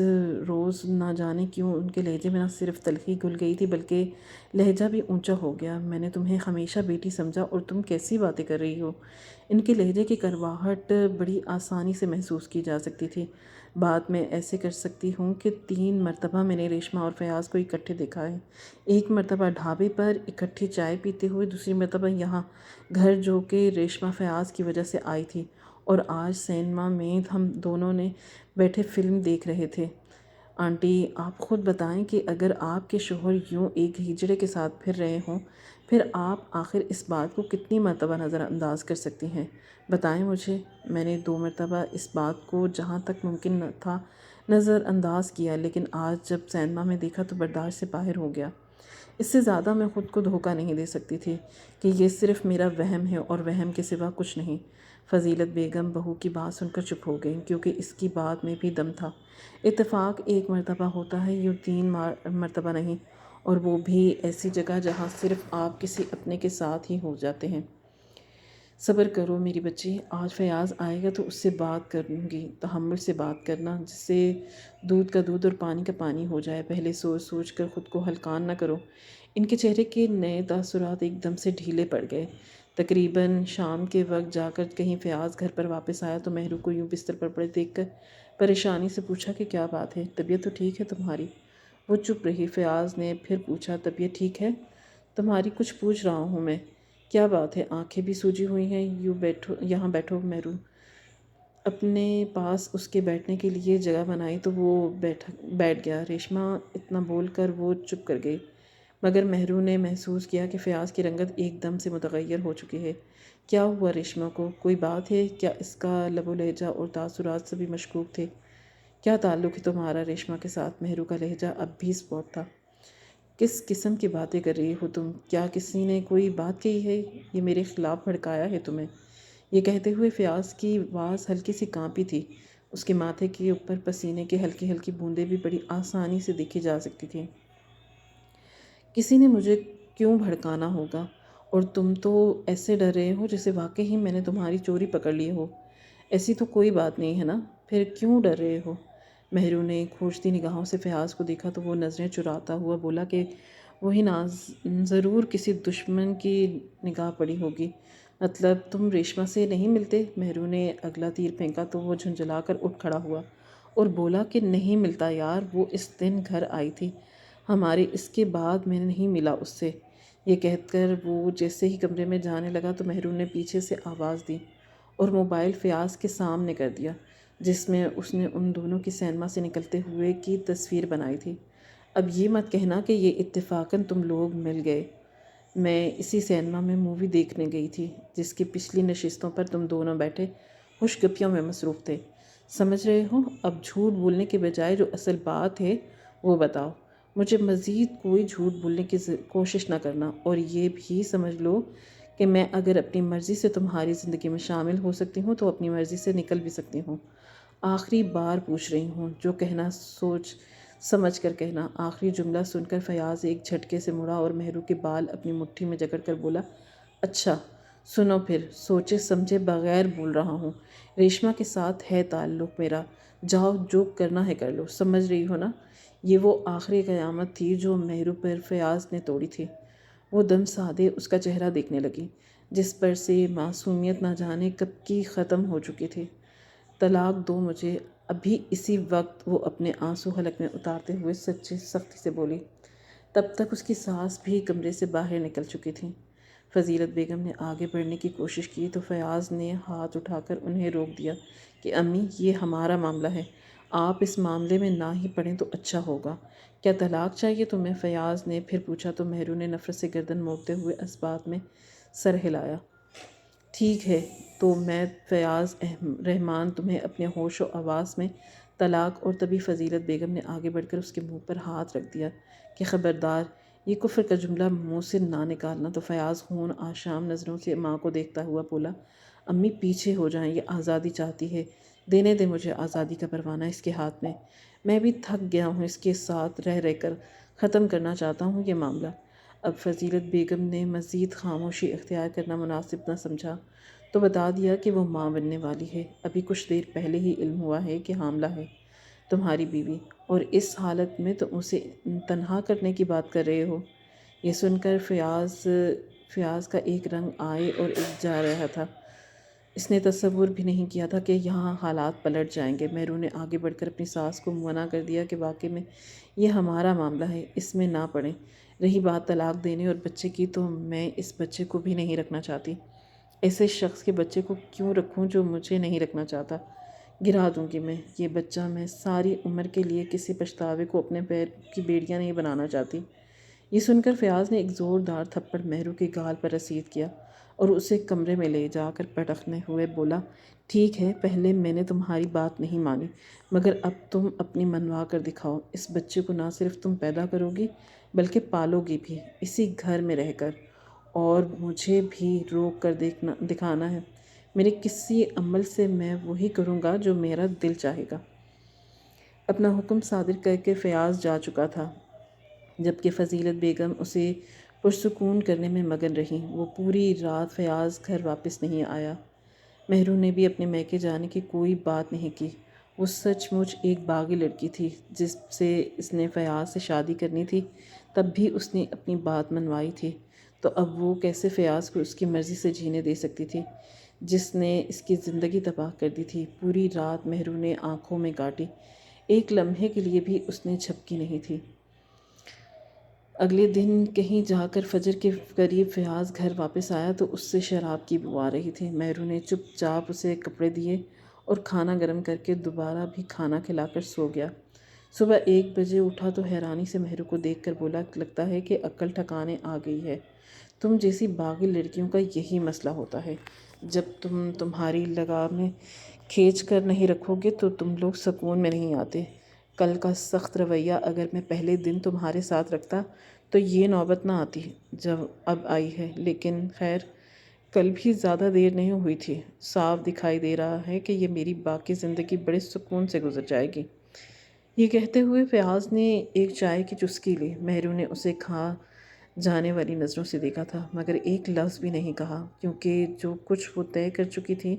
روز نہ جانے کیوں ان کے لہجے میں نہ صرف تلخی گھل گئی تھی بلکہ لہجہ بھی اونچا ہو گیا۔ میں نے تمہیں ہمیشہ بیٹی سمجھا اور تم کیسی باتیں کر رہی ہو؟ ان کے لہجے کی کرواہٹ بڑی آسانی سے محسوس کی جا سکتی تھی۔ بات میں ایسے کر سکتی ہوں کہ 3 مرتبہ میں نے ریشمہ اور فیاض کو اکٹھے دیکھا ہے۔ ایک مرتبہ ڈھابے پر اکٹھے چائے پیتے ہوئے، دوسری مرتبہ یہاں گھر جو کہ ریشمہ فیاض کی وجہ سے آئی تھی، اور آج سینما میں ہم دونوں نے بیٹھے فلم دیکھ رہے تھے۔ آنٹی آپ خود بتائیں کہ اگر آپ کے شوہر یوں ایک ہجڑے کے ساتھ پھر رہے ہوں، پھر آپ آخر اس بات کو کتنی مرتبہ نظر انداز کر سکتی ہیں؟ بتائیں مجھے۔ میں نے 2 مرتبہ اس بات کو جہاں تک ممکن تھا نظر انداز کیا، لیکن آج جب سینما میں دیکھا تو برداشت سے باہر ہو گیا۔ اس سے زیادہ میں خود کو دھوکہ نہیں دے سکتی تھی کہ یہ صرف میرا وہم ہے اور وہم کے سوا کچھ نہیں۔ فضیلت بیگم بہو کی بات سن کر چپ ہو گئیں، کیونکہ اس کی بات میں بھی دم تھا۔ اتفاق ایک مرتبہ ہوتا ہے، یوں 3 مرتبہ نہیں، اور وہ بھی ایسی جگہ جہاں صرف آپ کسی اپنے کے ساتھ ہی ہو جاتے ہیں۔ صبر کرو میری بچی، آج فیاض آئے گا تو اس سے بات کروں گی، تحمل سے بات کرنا، جس سے دودھ کا دودھ اور پانی کا پانی ہو جائے۔ پہلے سوچ سوچ کر خود کو ہلکان نہ کرو۔ ان کے چہرے کے نئے تاثرات ایک دم سے ڈھیلے پڑ گئے۔ تقریباً شام کے وقت جا کر کہیں فیاض گھر پر واپس آیا تو مہرو کو یوں بستر پر پڑے دیکھ کر پریشانی سے پوچھا کہ کیا بات ہے، طبیعت تو ٹھیک ہے تمہاری؟ وہ چپ رہی۔ فیاض نے پھر پوچھا، طبیعت ٹھیک ہے تمہاری؟ کچھ پوچھ رہا ہوں میں۔ کیا بات ہے؟ آنکھیں بھی سوجی ہوئی ہیں؟ یہاں بیٹھو۔ مہرو اپنے پاس اس کے بیٹھنے کے لیے جگہ بنائی تو وہ بیٹھ گیا۔ ریشمہ اتنا بول کر وہ چپ کر گئی، مگر مہرو نے محسوس کیا کہ فیاض کی رنگت ایک دم سے متغیر ہو چکی ہے۔ کیا ہوا ریشمہ کو؟ کوئی بات ہے کیا؟ اس کا لب و لہجہ اور تاثرات سبھی مشکوک تھے۔ کیا تعلق ہے تمہارا ریشمہ کے ساتھ؟ مہرو کا لہجہ اب بھی اسپاٹ تھا۔ کس قسم کی باتیں کر رہی ہو تم؟ کیا کسی نے کوئی بات کہی ہے؟ یہ میرے خلاف بھڑکایا ہے تمہیں؟ یہ کہتے ہوئے فیاض کی آواز ہلکی سی کانپی تھی۔ اس کے ماتھے کے اوپر پسینے کی ہلکی ہلکی بوندیں بھی بڑی آسانی سے دیکھی جا سکتی تھیں۔ کسی نے مجھے کیوں بھڑکانا ہوگا؟ اور تم تو ایسے ڈر رہے ہو جیسے واقعی میں نے تمہاری چوری پکڑ لی ہو۔ ایسی تو کوئی بات نہیں ہے نا، پھر کیوں ڈر رہے ہو؟ مہرو نے کھوجتی نگاہوں سے فیاض کو دیکھا تو وہ نظریں چراتا ہوا بولا کہ وہی ضرور کسی دشمن کی نگاہ پڑی ہوگی۔ مطلب تم ریشمہ سے نہیں ملتے؟ مہرو نے اگلا تیر پھینکا تو وہ جھنجھلا کر اٹھ کھڑا ہوا اور بولا کہ نہیں ملتا یار، وہ اس دن گھر آئی تھی ہمارے، اس کے بعد میں نہیں ملا اس سے۔ یہ کہہ کر وہ جیسے ہی کمرے میں جانے لگا تو مہرو نے پیچھے سے آواز دی اور موبائل فیاض کے سامنے کر دیا، جس میں اس نے ان دونوں کی سینما سے نکلتے ہوئے کی تصویر بنائی تھی۔ اب یہ مت کہنا کہ یہ اتفاقاً تم لوگ مل گئے۔ میں اسی سینما میں مووی دیکھنے گئی تھی جس کی پچھلی نشستوں پر تم دونوں بیٹھے خوش گپیوں میں مصروف تھے۔ سمجھ رہے ہو؟ اب جھوٹ بولنے کے بجائے جو اصل بات ہے وہ بتاؤ۔ مجھے مزید کوئی جھوٹ بولنے کی کوشش نہ کرنا، اور یہ بھی سمجھ لو کہ میں اگر اپنی مرضی سے تمہاری زندگی میں شامل ہو سکتی ہوں تو اپنی مرضی سے نکل بھی سکتی ہوں۔ آخری بار پوچھ رہی ہوں، جو کہنا سوچ سمجھ کر کہنا۔ آخری جملہ سن کر فیاض ایک جھٹکے سے مڑا اور مہرو کے بال اپنی مٹھی میں جکڑ کر بولا، اچھا سنو پھر، سوچے سمجھے بغیر بول رہا ہوں۔ ریشمہ کے ساتھ ہے تعلق میرا، جاؤ جو کرنا ہے کر لو، سمجھ رہی ہو نا؟ یہ وہ آخری قیامت تھی جو مہرو پر فیاض نے توڑی تھی۔ وہ دم سادے اس کا چہرہ دیکھنے لگی، جس پر سے معصومیت نہ جانے کب کی ختم ہو چکی تھی۔ طلاق دو مجھے ابھی اسی وقت، وہ اپنے آنسو حلق میں اتارتے ہوئے سختی سے بولی۔ تب تک اس کی ساس بھی کمرے سے باہر نکل چکی تھی۔ فضیلت بیگم نے آگے بڑھنے کی کوشش کی تو فیاض نے ہاتھ اٹھا کر انہیں روک دیا کہ امی یہ ہمارا معاملہ ہے، آپ اس معاملے میں نہ ہی پڑیں تو اچھا ہوگا۔ کیا طلاق چاہیے تمہیں؟ فیاض نے پھر پوچھا تو مہرو نے نفرت سے گردن موڑتے ہوئے اسبات میں سر ہلایا۔ ٹھیک ہے تو میں فیاض رحمان تمہیں اپنے ہوش و حواس میں طلاق، اور تبھی فضیلت بیگم نے آگے بڑھ کر اس کے منہ پر ہاتھ رکھ دیا کہ خبردار یہ کفر کا جملہ منہ سے نہ نکالنا۔ تو فیاض خون آشام نظروں سے ماں کو دیکھتا ہوا بولا، امی پیچھے ہو جائیں، یہ آزادی چاہتی ہے، دینے دے مجھے آزادی کا پروانہ اس کے ہاتھ میں۔ میں بھی تھک گیا ہوں اس کے ساتھ رہ رہ کر، ختم کرنا چاہتا ہوں یہ معاملہ۔ اب فضیلت بیگم نے مزید خاموشی اختیار کرنا مناسب نہ سمجھا تو بتا دیا کہ وہ ماں بننے والی ہے، ابھی کچھ دیر پہلے ہی علم ہوا ہے کہ حاملہ ہے تمہاری بیوی، اور اس حالت میں تم اسے تنہا کرنے کی بات کر رہے ہو۔ یہ سن کر فیاض کا ایک رنگ آئے اور ایک جا رہا تھا۔ اس نے تصور بھی نہیں کیا تھا کہ یہاں حالات پلٹ جائیں گے۔ مہرو نے آگے بڑھ کر اپنی ساس کو منع کر دیا کہ واقعی میں یہ ہمارا معاملہ ہے، اس میں نہ پڑیں۔ رہی بات طلاق دینے اور بچے کی، تو میں اس بچے کو بھی نہیں رکھنا چاہتی۔ ایسے شخص کے بچے کو کیوں رکھوں جو مجھے نہیں رکھنا چاہتا؟ گرا دوں گی میں یہ بچہ۔ میں ساری عمر کے لیے کسی پچھتاوے کو اپنے پیر کی بیڑیاں نہیں بنانا چاہتی۔ یہ سن کر فیاض نے ایک زوردار تھپڑ مہرو کے گال پر رسید کیا اور اسے کمرے میں لے جا کر پٹکنے ہوئے بولا، ٹھیک ہے، پہلے میں نے تمہاری بات نہیں مانی، مگر اب تم اپنی منوا کر دکھاؤ۔ اس بچے کو نہ صرف تم پیدا کرو گی بلکہ پالو گی بھی، اسی گھر میں رہ کر، اور مجھے بھی روک کر دکھانا ہے۔ میرے کسی عمل سے میں وہی کروں گا جو میرا دل چاہے گا۔ اپنا حکم صادر کر کے فیاض جا چکا تھا، جبکہ فضیلت بیگم اسے پرسکون کرنے میں مگن رہیں۔ وہ پوری رات فیاض گھر واپس نہیں آیا۔ مہرو نے بھی اپنے میکے جانے کی کوئی بات نہیں کی۔ وہ سچ مچ ایک باغی لڑکی تھی، جس سے اس نے فیاض سے شادی کرنی تھی، تب بھی اس نے اپنی بات منوائی تھی، تو اب وہ کیسے فیاض کو اس کی مرضی سے جینے دے سکتی تھی، جس نے اس کی زندگی تباہ کر دی تھی۔ پوری رات مہرو نے آنکھوں میں کاٹی، ایک لمحے کے لیے بھی اس نے جھپکی نہیں تھی۔ اگلے دن کہیں جا کر فجر کے قریب فیاض گھر واپس آیا تو اس سے شراب کی بو آ رہی تھی۔ مہرو نے چپ چاپ اسے کپڑے دیے اور کھانا گرم کر کے دوبارہ بھی کھانا کھلا کر سو گیا۔ صبح 1 بجے اٹھا تو حیرانی سے مہرو کو دیکھ کر بولا، لگتا ہے کہ عقل ٹھکانے آ گئی ہے۔ تم جیسی باغی لڑکیوں کا یہی مسئلہ ہوتا ہے، جب تم تمہاری لگامیں کھینچ کر نہیں رکھو گے تو تم لوگ سکون میں نہیں آتے۔ کل کا سخت رویہ اگر میں پہلے دن تمہارے ساتھ رکھتا تو یہ نوبت نہ آتی جب اب آئی ہے، لیکن خیر، کل بھی زیادہ دیر نہیں ہوئی تھی۔ صاف دکھائی دے رہا ہے کہ یہ میری باقی زندگی بڑے سکون سے گزر جائے گی۔ یہ کہتے ہوئے فیاض نے ایک چائے کی چسکی لی۔ مہرو نے اسے کھا جانے والی نظروں سے دیکھا تھا، مگر ایک لفظ بھی نہیں کہا، کیونکہ جو کچھ وہ طے کر چکی تھی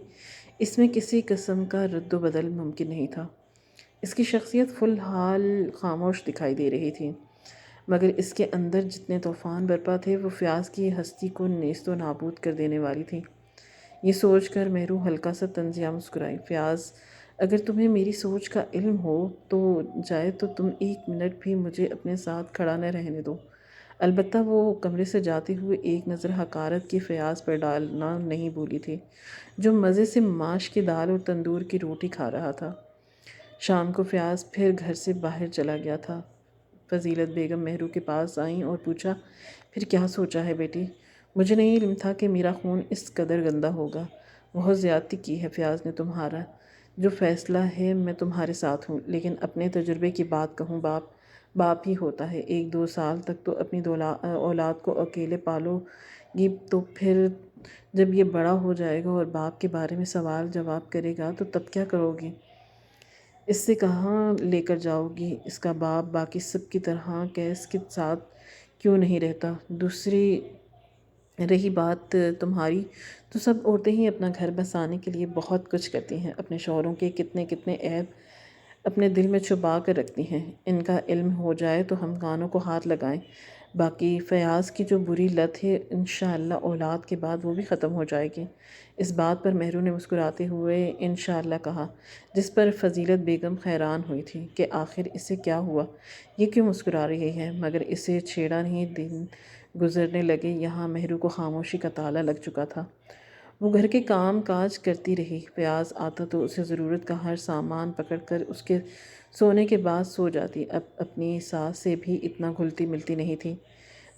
اس میں کسی قسم کا رد و بدل ممکن نہیں تھا۔ اس کی شخصیت فی الحال خاموش دکھائی دے رہی تھی، مگر اس کے اندر جتنے طوفان برپا تھے وہ فیاض کی ہستی کو نیست و نابود کر دینے والی تھی۔ یہ سوچ کر مہرو ہلکا سا طنزیہ مسکرائی۔ فیاض، اگر تمہیں میری سوچ کا علم ہو تو جائے تو تم 1 منٹ بھی مجھے اپنے ساتھ کھڑا نہ رہنے دو۔ البتہ وہ کمرے سے جاتے ہوئے ایک نظر حقارت کی فیاض پر ڈالنا نہیں بھولی تھی، جو مزے سے ماش کی دال اور تندور کی روٹی کھا رہا تھا۔ شام کو فیاض پھر گھر سے باہر چلا گیا تھا۔ فضیلت بیگم مہرو کے پاس آئیں اور پوچھا، پھر کیا سوچا ہے بیٹی؟ مجھے نہیں علم تھا کہ میرا خون اس قدر گندا ہوگا۔ بہت زیادتی کی ہے فیاض نے۔ تمہارا جو فیصلہ ہے میں تمہارے ساتھ ہوں، لیکن اپنے تجربے کی بات کہوں، باپ ہی ہوتا ہے۔ 1-2 سال تک تو اپنی اولاد کو اکیلے پالو گی، تو پھر جب یہ بڑا ہو جائے گا اور باپ کے بارے میں سوال جواب کرے گا تو تب کیا کرو گی؟ اس سے کہاں لے کر جاؤ گی؟ اس کا باپ باقی سب کی طرح کیس کے ساتھ کیوں نہیں رہتا؟ دوسری رہی بات تمہاری، تو سب عورتیں ہی اپنا گھر بسانے کے لیے بہت کچھ کرتی ہیں، اپنے شوہروں کے کتنے کتنے عیب اپنے دل میں چھپا کر رکھتی ہیں۔ ان کا علم ہو جائے تو ہم کانوں کو ہاتھ لگائیں۔ باقی فیاض کی جو بری لت ہے، انشاءاللہ اولاد کے بعد وہ بھی ختم ہو جائے گی۔ اس بات پر مہرو نے مسکراتے ہوئے انشاءاللہ کہا، جس پر فضیلت بیگم حیران ہوئی تھی کہ آخر اسے کیا ہوا، یہ کیوں مسکرا رہی ہے، مگر اسے چھیڑا نہیں۔ دن گزرنے لگے، یہاں مہرو کو خاموشی کا تالا لگ چکا تھا۔ وہ گھر کے کام کاج کرتی رہی۔ فیاض آتا تو اسے ضرورت کا ہر سامان پکڑ کر اس کے سونے کے بعد سو جاتی۔ اب اپنی ساس سے بھی اتنا گھلتی ملتی نہیں تھی۔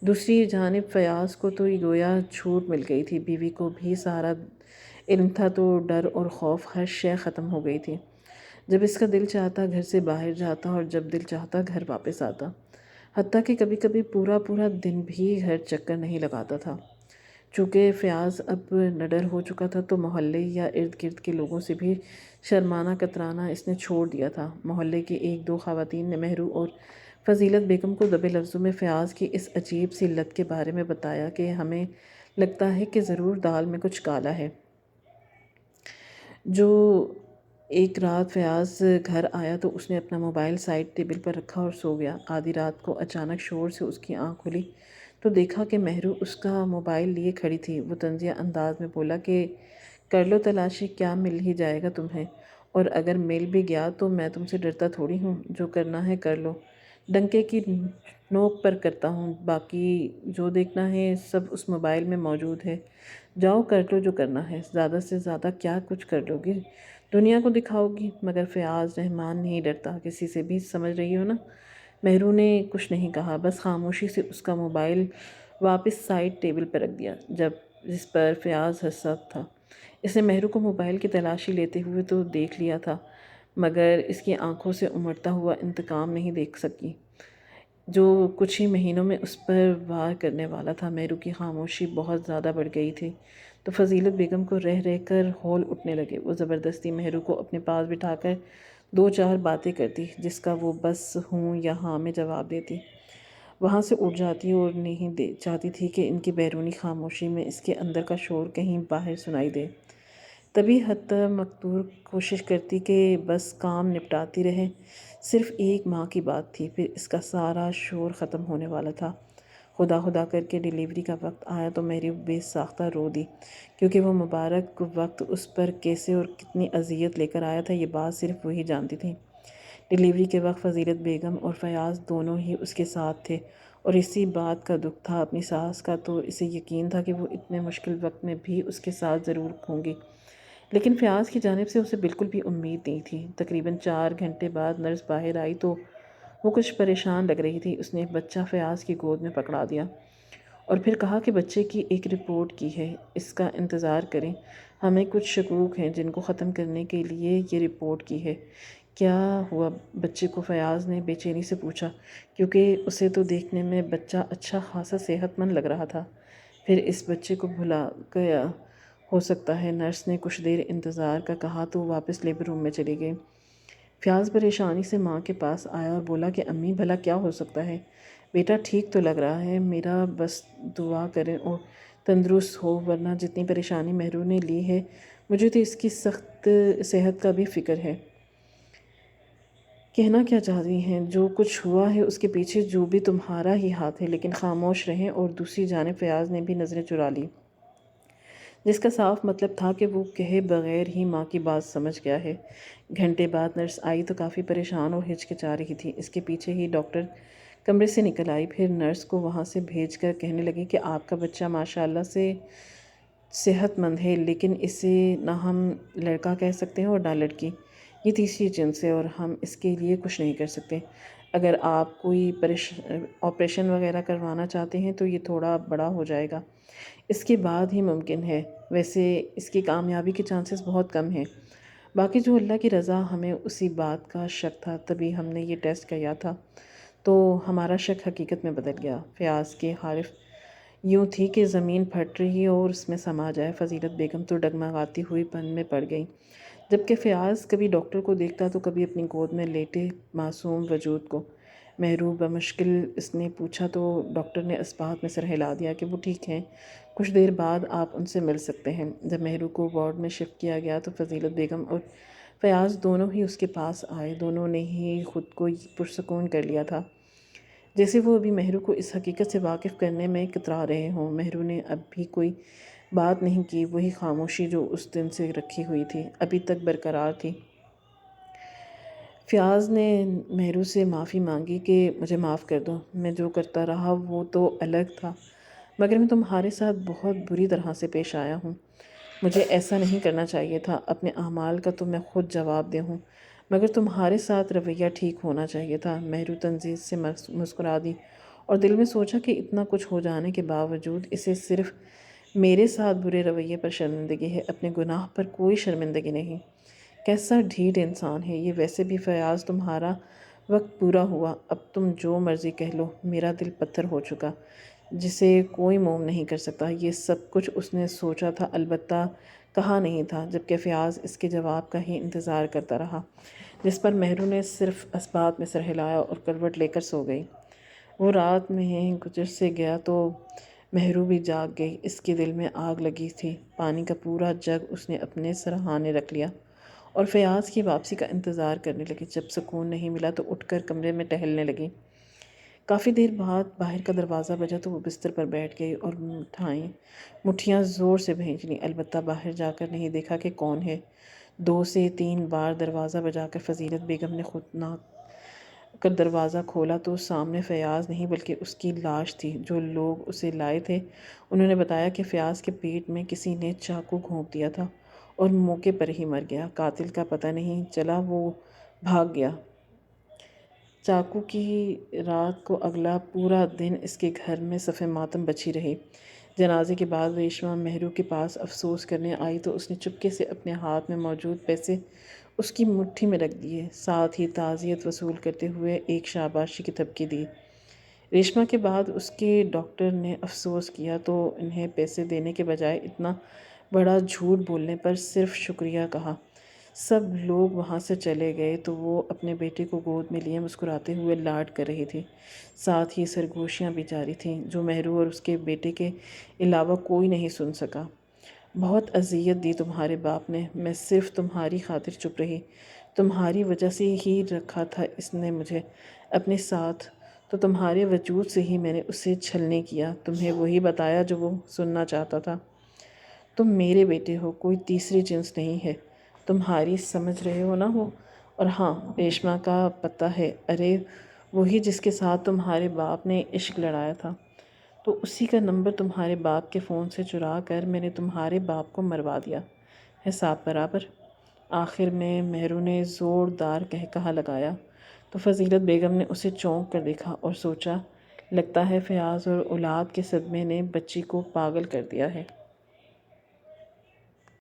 دوسری جانب فیاض کو تو گویا چھوٹ مل گئی تھی۔ بیوی کو بھی سارا علم تھا تو ڈر اور خوف ہر شے ختم ہو گئی تھی۔ جب اس کا دل چاہتا گھر سے باہر جاتا اور جب دل چاہتا گھر واپس آتا، حتیٰ کہ کبھی کبھی پورا دن بھی گھر چکر نہیں لگاتا تھا۔ چونکہ فیاض اب نڈر ہو چکا تھا تو محلے یا ارد گرد کے لوگوں سے بھی شرمانا کترانا اس نے چھوڑ دیا تھا۔ محلے کی 1-2 خواتین نے مہرو اور فضیلت بیگم کو دبے لفظوں میں فیاض کی اس عجیب سی لت کے بارے میں بتایا کہ ہمیں لگتا ہے کہ ضرور دال میں کچھ کالا ہے۔ جو ایک رات فیاض گھر آیا تو اس نے اپنا موبائل سائڈ ٹیبل پر رکھا اور سو گیا۔ آدھی رات کو اچانک شور سے اس کی آنکھ کھلی تو دیکھا کہ مہرو اس کا موبائل لیے کھڑی تھی۔ وہ طنزیہ انداز میں بولا کہ کر لو تلاشی، کیا مل ہی جائے گا تمہیں، اور اگر مل بھی گیا تو میں تم سے ڈرتا تھوڑی ہوں، جو کرنا ہے کر لو، ڈنکے کی نوک پر کرتا ہوں، باقی جو دیکھنا ہے سب اس موبائل میں موجود ہے، جاؤ کر لو جو کرنا ہے، زیادہ سے زیادہ کیا کچھ کر لو گی، دنیا کو دکھاؤ گی۔ مگر فیاض رحمان نہیں ڈرتا کسی سے بھی، سمجھ رہی ہو نا۔ مہرو نے کچھ نہیں کہا، بس خاموشی سے اس کا موبائل واپس سائڈ ٹیبل پر رکھ دیا جس پر فیاض ہنسا تھا۔ اس نے مہرو کو موبائل کی تلاشی لیتے ہوئے تو دیکھ لیا تھا، مگر اس کی آنکھوں سے امڑتا ہوا انتقام نہیں دیکھ سکی جو کچھ ہی مہینوں میں اس پر وار کرنے والا تھا۔ مہرو کی خاموشی بہت زیادہ بڑھ گئی تھی تو فضیلت بیگم کو رہ رہ کر ہول اٹھنے لگے۔ وہ زبردستی مہرو کو اپنے پاس بٹھا کر دو چار باتیں کرتی، جس کا وہ بس ہوں یا ہاں میں جواب دیتی، وہاں سے اٹھ جاتی اور نہیں چاہتی تھی کہ ان کی بیرونی خاموشی میں اس کے اندر کا شور کہیں باہر سنائی دے۔ تبھی حتی مقدور کوشش کرتی کہ بس کام نپٹاتی رہے۔ صرف ایک ماں کی بات تھی، پھر اس کا سارا شور ختم ہونے والا تھا۔ خدا خدا کر کے ڈیلیوری کا وقت آیا تو میری بے ساختہ رو دی، کیونکہ وہ مبارک وقت اس پر کیسے اور کتنی اذیت لے کر آیا تھا، یہ بات صرف وہی جانتی تھی۔ ڈیلیوری کے وقت فضیلت بیگم اور فیاض دونوں ہی اس کے ساتھ تھے، اور اسی بات کا دکھ تھا اپنی ساس کا، تو اسے یقین تھا کہ وہ اتنے مشکل وقت میں بھی اس کے ساتھ ضرور ہوں گی۔ لیکن فیاض کی جانب سے اسے بالکل بھی امید نہیں تھی۔ تقریباً 4 گھنٹے بعد نرس باہر آئی تو وہ کچھ پریشان لگ رہی تھی۔ اس نے بچہ فیاض کی گود میں پکڑا دیا اور پھر کہا کہ بچے کی ایک رپورٹ کی ہے، اس کا انتظار کریں، ہمیں کچھ شکوک ہیں جن کو ختم کرنے کے لیے یہ رپورٹ کی ہے۔ کیا ہوا بچے کو؟ فیاض نے بے چینی سے پوچھا، کیونکہ اسے تو دیکھنے میں بچہ اچھا خاصا صحت مند لگ رہا تھا۔ پھر اس بچے کو بھلا گیا ہو سکتا ہے۔ نرس نے کچھ دیر انتظار کا کہا تو واپس لیبر روم میں چلی گئی۔ فیاض پریشانی سے ماں کے پاس آیا اور بولا کہ امی بھلا کیا ہو سکتا ہے؟ بیٹا ٹھیک تو لگ رہا ہے، میرا بس دعا کریں اور تندرست ہو، ورنہ جتنی پریشانی مہرو نے لی ہے مجھے تو اس کی سخت صحت کا بھی فکر ہے۔ کہنا کیا چاہتی ہیں؟ جو کچھ ہوا ہے اس کے پیچھے جو بھی تمہارا ہی ہاتھ ہے، لیکن خاموش رہیں۔ اور دوسری جانب فیاض نے بھی نظریں چرا لی، جس کا صاف مطلب تھا کہ وہ کہے بغیر ہی ماں کی بات سمجھ گیا ہے۔ گھنٹے بعد نرس آئی تو کافی پریشان اور ہچکچا رہی تھی۔ اس کے پیچھے ہی ڈاکٹر کمرے سے نکل آئی، پھر نرس کو وہاں سے بھیج کر کہنے لگی کہ آپ کا بچہ ماشاءاللہ سے صحت مند ہے، لیکن اسے نہ ہم لڑکا کہہ سکتے ہیں اور نہ لڑکی، یہ تیسری جنس ہے اور ہم اس کے لیے کچھ نہیں کر سکتے۔ اگر آپ کوئی آپریشن وغیرہ کروانا چاہتے ہیں تو یہ تھوڑا بڑا ہو جائے گا، اس کے بعد ہی ممکن ہے، ویسے اس کی کامیابی کے چانسز بہت کم ہیں۔ باقی جو اللہ کی رضا، ہمیں اسی بات کا شک تھا، تبھی ہم نے یہ ٹیسٹ کیا تھا، تو ہمارا شک حقیقت میں بدل گیا۔ فیاض کی حالت یوں تھی کہ زمین پھٹ رہی اور اس میں سما جائے۔ فضیلت بیگم تو ڈگمگاتی ہوئی پن میں پڑ گئی، جبکہ فیاض کبھی ڈاکٹر کو دیکھتا تو کبھی اپنی گود میں لیٹے معصوم وجود کو۔ مہرو بمشکل اس نے پوچھا تو ڈاکٹر نے اسبات میں سر ہلا دیا کہ وہ ٹھیک ہیں، کچھ دیر بعد آپ ان سے مل سکتے ہیں۔ جب مہرو کو وارڈ میں شفٹ کیا گیا تو فضیلت بیگم اور فیاض دونوں ہی اس کے پاس آئے۔ دونوں نے ہی خود کو پرسکون کر لیا تھا، جیسے وہ ابھی مہرو کو اس حقیقت سے واقف کرنے میں کترا رہے ہوں۔ مہرو نے اب بھی کوئی بات نہیں کی، وہی خاموشی جو اس دن سے رکھی ہوئی تھی ابھی تک برقرار تھی۔ فیاض نے مہرو سے معافی مانگی کہ مجھے معاف کر دو، میں جو کرتا رہا وہ تو الگ تھا، مگر میں تمہارے ساتھ بہت بری طرح سے پیش آیا ہوں، مجھے ایسا نہیں کرنا چاہیے تھا، اپنے اعمال کا تو میں خود جواب دہ ہوں، مگر تمہارے ساتھ رویہ ٹھیک ہونا چاہیے تھا۔ مہرو تنزیہ سے مسکرا دی اور دل میں سوچا کہ اتنا کچھ ہو جانے کے باوجود اسے صرف میرے ساتھ برے رویے پر شرمندگی ہے، اپنے گناہ پر کوئی شرمندگی نہیں۔ کیسا ڈھیٹ انسان ہے یہ! ویسے بھی فیاض تمہارا وقت پورا ہوا، اب تم جو مرضی کہہ لو، میرا دل پتھر ہو چکا جسے کوئی موم نہیں کر سکتا۔ یہ سب کچھ اس نے سوچا تھا، البتہ کہا نہیں تھا، جبکہ فیاض اس کے جواب کا ہی انتظار کرتا رہا، جس پر مہرو نے صرف اسبات میں سر ہلایا اور کروٹ لے کر سو گئی۔ وہ رات میں گزر سے گیا تو مہرو بھی جاگ گئی، اس کے دل میں آگ لگی تھی۔ پانی کا پورا جگ اس نے اپنے سرہانے رکھ لیا اور فیاض کی واپسی کا انتظار کرنے لگی۔ جب سکون نہیں ملا تو اٹھ کر کمرے میں ٹہلنے لگی۔ کافی دیر بعد باہر کا دروازہ بجا تو وہ بستر پر بیٹھ گئی اور مٹھیاں زور سے بھینچ لیں، البتہ باہر جا کر نہیں دیکھا کہ کون ہے۔ 2 سے 3 بار دروازہ بجا کر فضیلت بیگم نے خود نہ کر دروازہ کھولا تو سامنے فیاض نہیں بلکہ اس کی لاش تھی۔ جو لوگ اسے لائے تھے انہوں نے بتایا کہ فیاض کے پیٹ میں کسی نے چاقو گھونپ دیا تھا اور موقع پر ہی مر گیا۔ قاتل کا پتہ نہیں چلا، وہ بھاگ گیا۔ چاقو کی رات کو اگلا پورا دن اس کے گھر میں صف ماتم بچھی رہی۔ جنازے کے بعد ریشمہ مہرو کے پاس افسوس کرنے آئی تو اس نے چپکے سے اپنے ہاتھ میں موجود پیسے اس کی مٹھی میں رکھ دیے، ساتھ ہی تعزیت وصول کرتے ہوئے ایک شاباشی کی تھپکی دی۔ ریشمہ کے بعد اس کے ڈاکٹر نے افسوس کیا تو انہیں پیسے دینے کے بجائے اتنا بڑا جھوٹ بولنے پر صرف شکریہ کہا۔ سب لوگ وہاں سے چلے گئے تو وہ اپنے بیٹے کو گود میں لیے مسکراتے ہوئے لاڈ کر رہی تھی۔ ساتھ ہی سرگوشیاں بھی جاری تھیں جو مہرو اور اس کے بیٹے کے علاوہ کوئی نہیں سن سکا۔ بہت اذیت دی تمہارے باپ نے، میں صرف تمہاری خاطر چپ رہی۔ تمہاری وجہ سے ہی رکھا تھا اس نے مجھے اپنے ساتھ، تو تمہارے وجود سے ہی میں نے اسے چھلنی کیا، تمہیں وہی بتایا جو وہ سننا چاہتا تھا۔ تم میرے بیٹے ہو، کوئی تیسری جنس نہیں ہے، تمہاری سمجھ رہے ہو نا وہ۔ اور ہاں، ریشمہ کا پتہ ہے، ارے وہی جس کے ساتھ تمہارے باپ نے عشق لڑایا تھا، تو اسی کا نمبر تمہارے باپ کے فون سے چرا کر میں نے تمہارے باپ کو مروا دیا، حساب برابر۔ آخر میں مہرو نے زوردار قہقہہ لگایا تو فضیلت بیگم نے اسے چونک کر دیکھا اور سوچا، لگتا ہے فیاض اور اولاد کے صدمے نے بچی کو پاگل کر دیا ہے۔